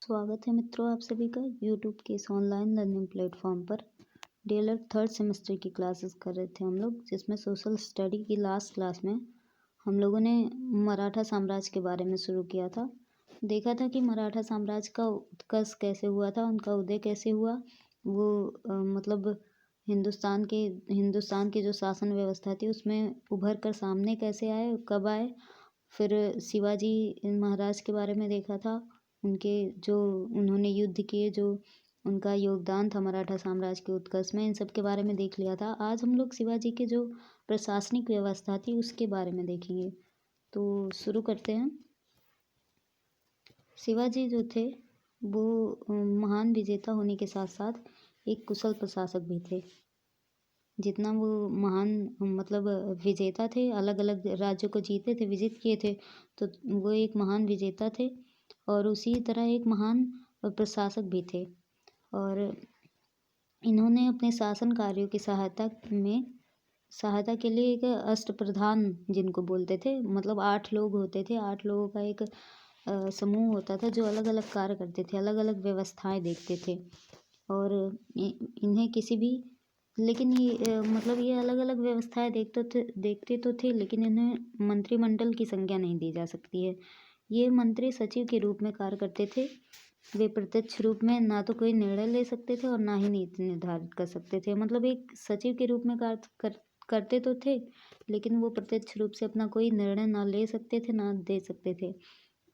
स्वागत है मित्रों आप सभी का यूट्यूब के इस ऑनलाइन लर्निंग प्लेटफॉर्म पर। डीएलएड थर्ड सेमेस्टर की क्लासेस कर रहे थे हम लोग, जिसमें सोशल स्टडी की लास्ट क्लास में हम लोगों ने मराठा साम्राज्य के बारे में शुरू किया था। देखा था कि मराठा साम्राज्य का उत्कर्ष कैसे हुआ था, उनका उदय कैसे हुआ, वो मतलब हिंदुस्तान की जो शासन व्यवस्था थी उसमें उभर कर सामने कैसे आए, कब आए। फिर शिवाजी महाराज के बारे में देखा था, उनके जो उन्होंने युद्ध किए, जो उनका योगदान था मराठा साम्राज्य के उत्कर्ष में, इन सब के बारे में देख लिया था। आज हम लोग शिवाजी के जो प्रशासनिक व्यवस्था थी उसके बारे में देखेंगे। तो शुरू करते हैं। शिवाजी जो थे वो महान विजेता होने के साथ साथ एक कुशल प्रशासक भी थे। जितना वो महान मतलब विजेता थे, अलग अलग राज्यों को जीते थे, विजित किए थे, तो वो एक महान विजेता थे और उसी तरह एक महान प्रशासक भी थे। और इन्होंने अपने शासन कार्यों की सहायता के लिए एक अष्टप्रधान जिनको बोलते थे, मतलब 8 लोग होते थे, 8 लोगों का एक समूह होता था जो अलग अलग कार्य करते थे, अलग अलग व्यवस्थाएं देखते थे। और इन्हें किसी भी लेकिन ये मतलब ये अलग अलग व्यवस्थाएं देखते तो थे, लेकिन इन्हें मंत्रिमंडल की संज्ञा नहीं दी जा सकती है। ये मंत्री सचिव के रूप में कार्य करते थे। वे प्रत्यक्ष रूप में ना तो कोई निर्णय ले सकते थे और ना ही नीति निर्धारित कर सकते थे। मतलब एक सचिव के रूप में करते तो थे, लेकिन वो प्रत्यक्ष रूप से अपना कोई निर्णय ना ले सकते थे ना दे सकते थे।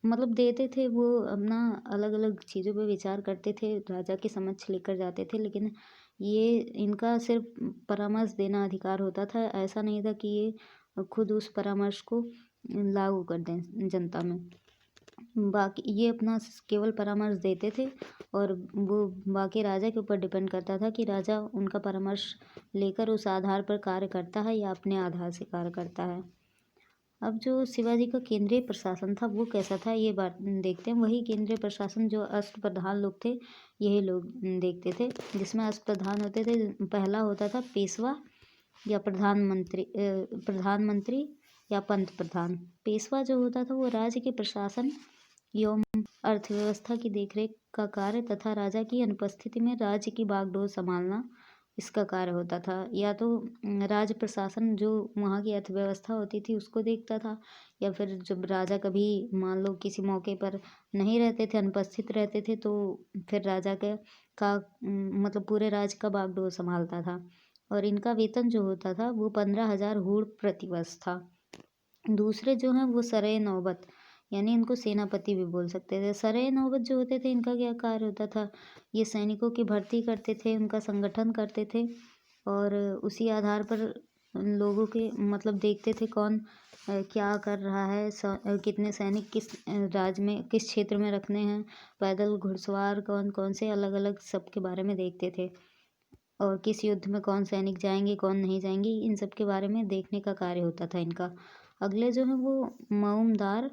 मतलब देते थे, वो अपना अलग अलग चीज़ों पे विचार करते थे, राजा के समक्ष लेकर जाते थे, लेकिन ये इनका सिर्फ परामर्श देना अधिकार होता था। ऐसा नहीं था कि ये खुद उस परामर्श को लागू कर दें जनता में। बाकी ये अपना केवल परामर्श देते थे और वो बाकी राजा के ऊपर डिपेंड करता था कि राजा उनका परामर्श लेकर उस आधार पर कार्य करता है या अपने आधार से कार्य करता है। अब जो शिवाजी का केंद्रीय प्रशासन था वो कैसा था, ये बात देखते हैं। वही केंद्रीय प्रशासन जो अष्टप्रधान लोग थे, यही लोग देखते थे, जिसमें अष्टप्रधान होते थे। पहला होता था पेशवा या प्रधानमंत्री या पंत प्रधान। पेशवा जो होता था वो राज्य के प्रशासन एवं अर्थव्यवस्था की देखरेख का कार्य तथा राजा की अनुपस्थिति में राज्य की बागडोर संभालना, इसका कार्य होता था। या तो राज्य प्रशासन जो वहाँ की अर्थव्यवस्था होती थी उसको देखता था, या फिर जब राजा कभी मान लो किसी मौके पर नहीं रहते थे, अनुपस्थित रहते थे, तो फिर राजा का मतलब पूरे राज्य का बागडोर संभालता था। और इनका वेतन जो होता था वो 15,000 हूड़ प्रतिवर्ष था। दूसरे जो हैं वो सराय नौबत, यानी इनको सेनापति भी बोल सकते थे। सराय नौबत जो होते थे, इनका क्या कार्य होता था, ये सैनिकों की भर्ती करते थे, उनका संगठन करते थे और उसी आधार पर लोगों के मतलब देखते थे कौन क्या कर रहा है, कितने सैनिक किस राज्य में, किस क्षेत्र में रखने हैं, पैदल घुड़सवार कौन कौन से, अलग अलग सब के बारे में देखते थे। और किस युद्ध में कौन सैनिक जाएंगे कौन नहीं जाएंगे, इन सब के बारे में देखने का कार्य होता था इनका। अगले जो है वो मऊमदार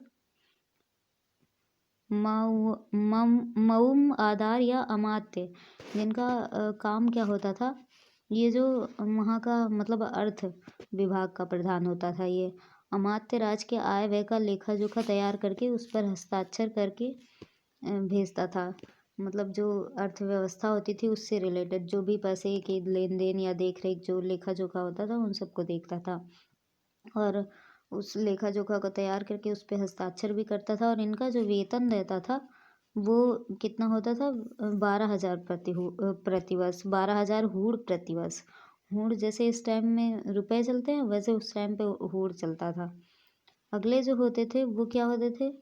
मऊम आदार या अमात्य, जिनका काम क्या होता था, ये जो वहाँ का मतलब अर्थ विभाग का प्रधान होता था। ये अमात्य राज्य के आय व्यय का लेखा जोखा तैयार करके उस पर हस्ताक्षर करके भेजता था। मतलब जो अर्थव्यवस्था होती थी उससे रिलेटेड जो भी पैसे के लेन देन या देख रेख जो लेखा जोखा होता था उन सबको देखता था और उस लेखा जोखा को तैयार करके उस पर हस्ताक्षर भी करता था। और इनका जो वेतन रहता था वो कितना होता था, 12,000 प्रतिवर्ष, 12,000 हूड़ प्रतिवर्ष। हूड़ जैसे इस टाइम में रुपए चलते हैं, वैसे उस टाइम पे हूड़ चलता था। अगले जो होते थे वो क्या होते थे,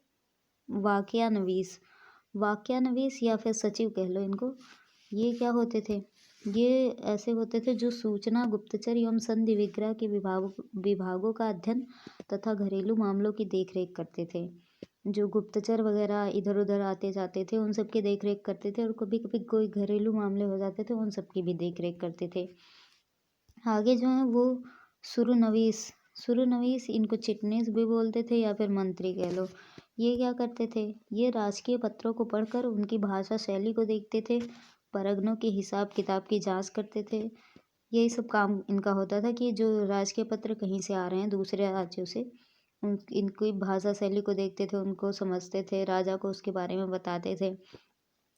वाक्यानवीस या फिर सचिव कह लो इनको। ये क्या होते थे, ये ऐसे होते थे जो सूचना, गुप्तचर एवं संधि विग्रह के विभागों का अध्ययन तथा घरेलू मामलों की देखरेख करते थे। जो गुप्तचर वगैरह इधर उधर आते जाते थे उन सब की देखरेख करते थे, और कभी कभी कोई घरेलू मामले हो जाते थे उन सब की भी देखरेख करते थे। आगे जो है वो सुरनवीस, इनको चिटनीस भी बोलते थे या फिर मंत्री कह लो। ये क्या करते थे, ये राजकीय पत्रों को पढ़कर उनकी भाषा शैली को देखते थे, परगनों के हिसाब किताब की जांच करते थे। यही सब काम इनका होता था कि जो राजकीय पत्र कहीं से आ रहे हैं दूसरे राज्यों से, इनकी भाषा शैली को देखते थे, उनको समझते थे, राजा को उसके बारे में बताते थे।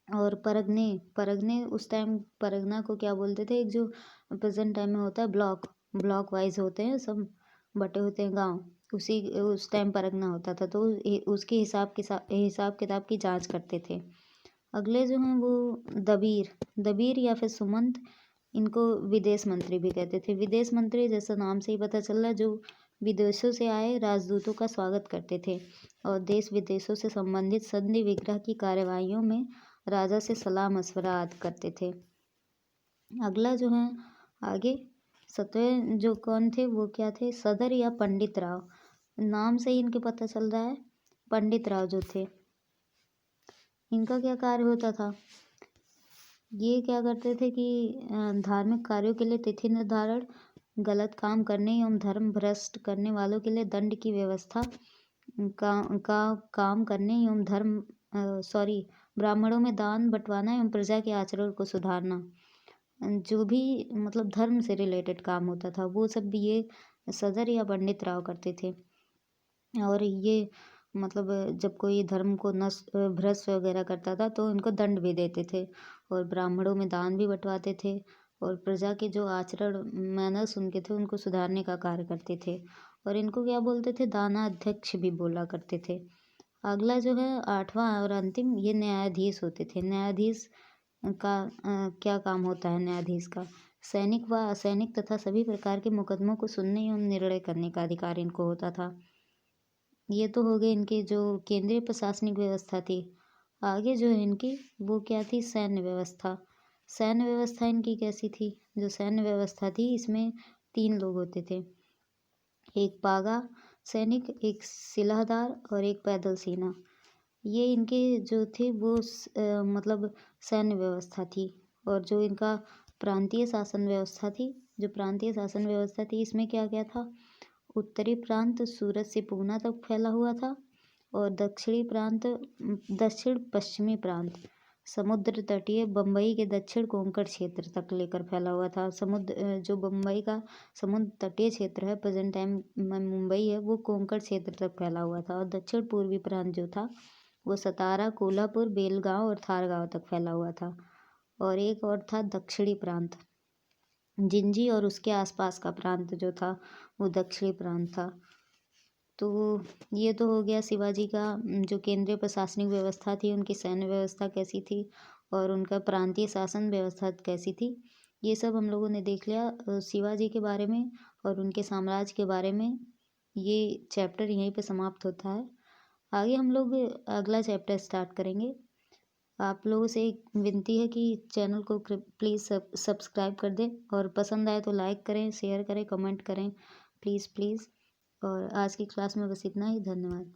और परगने परगने उस टाइम परगना को क्या बोलते थे, एक जो प्रेजेंट टाइम में होता है ब्लॉक, ब्लॉक वाइज होते हैं सब, बटे होते हैं गांव, उसी उस टाइम परगना होता था, तो उसके हिसाब किताब की जांच करते थे। अगले जो हैं वो दबीर, दबीर या फिर सुमंत, इनको विदेश मंत्री भी कहते थे। विदेश मंत्री जैसा नाम से ही पता चल रहा है, जो विदेशों से आए राजदूतों का स्वागत करते थे और देश विदेशों से संबंधित संधि विग्रह की कार्यवाहियों में राजा से सलाह मशवरा आदि करते थे। अगला जो है आगे, सतवें जो कौन थे वो क्या थे, सदर या पंडित राव, नाम से ही इनके पता चल रहा है। पंडित राव जो थे, इनका क्या कार्य होता था, ये क्या करते थे कि धार्मिक कार्यों के लिए तिथि निर्धारण, गलत काम करने एवं धर्म भ्रष्ट करने वालों के लिए दंड की व्यवस्था, काम करने एवं ब्राह्मणों में दान बंटवाना एवं प्रजा के आचरण को सुधारना, जो भी मतलब धर्म से रिलेटेड काम होता था वो सब भी ये सदर या पंडित राव करते थे। और ये मतलब जब कोई धर्म को भ्रष्ट वगैरह करता था तो इनको दंड भी देते थे, और ब्राह्मणों में दान भी बंटवाते थे, और प्रजा के जो आचरण मैनर्स उनके थे उनको सुधारने का कार्य करते थे। और इनको क्या बोलते थे, दाना अध्यक्ष भी बोला करते थे। अगला जो है आठवां और अंतिम, ये न्यायाधीश होते थे। न्यायाधीश का क्या काम होता है न्यायाधीश का, सैनिक व असैनिक तथा सभी प्रकार के मुकदमों को सुनने एवं निर्णय करने का अधिकार इनको होता था। ये तो हो गए इनके जो केंद्रीय प्रशासनिक व्यवस्था थी। आगे जो है इनकी वो क्या थी, सैन्य व्यवस्था। सैन्य व्यवस्था इनकी कैसी थी, जो सैन्य व्यवस्था थी इसमें 3 लोग होते थे, एक पागा सैनिक, एक सिलाहदार और एक पैदल सेना। ये इनके जो थे वो मतलब सैन्य व्यवस्था थी। और जो इनका प्रांतीय शासन व्यवस्था थी, जो प्रांतीय शासन व्यवस्था थी इसमें क्या क्या था, उत्तरी प्रांत सूरत से पूना तक फैला हुआ था, और दक्षिणी प्रांत, दक्षिण पश्चिमी प्रांत समुद्र तटीय बम्बई के दक्षिण कोंकण क्षेत्र तक लेकर फैला हुआ था। जो बम्बई का समुद्र तटीय क्षेत्र है, प्रेजेंट टाइम में मुंबई है, वो कोंकण क्षेत्र तक फैला हुआ था। और दक्षिण पूर्वी प्रांत जो था वो सतारा, कोल्हापुर, बेलगांव और थारगांव तक फैला हुआ था। और एक और था दक्षिणी प्रांत, जिंजी और उसके आसपास का प्रांत जो था वो दक्षिणी प्रांत था। तो ये तो हो गया शिवाजी का जो केंद्रीय प्रशासनिक व्यवस्था थी, उनकी सैन्य व्यवस्था कैसी थी और उनका प्रांतीय शासन व्यवस्था कैसी थी, ये सब हम लोगों ने देख लिया शिवाजी के बारे में और उनके साम्राज्य के बारे में। ये चैप्टर यहीं पे समाप्त होता है। आगे हम लोग अगला चैप्टर स्टार्ट करेंगे। आप लोगों से एक विनती है कि चैनल को प्लीज़ सब्सक्राइब कर दें, और पसंद आए तो लाइक करें, शेयर करें, कमेंट करें, प्लीज़ प्लीज़। और आज की क्लास में बस इतना ही, धन्यवाद।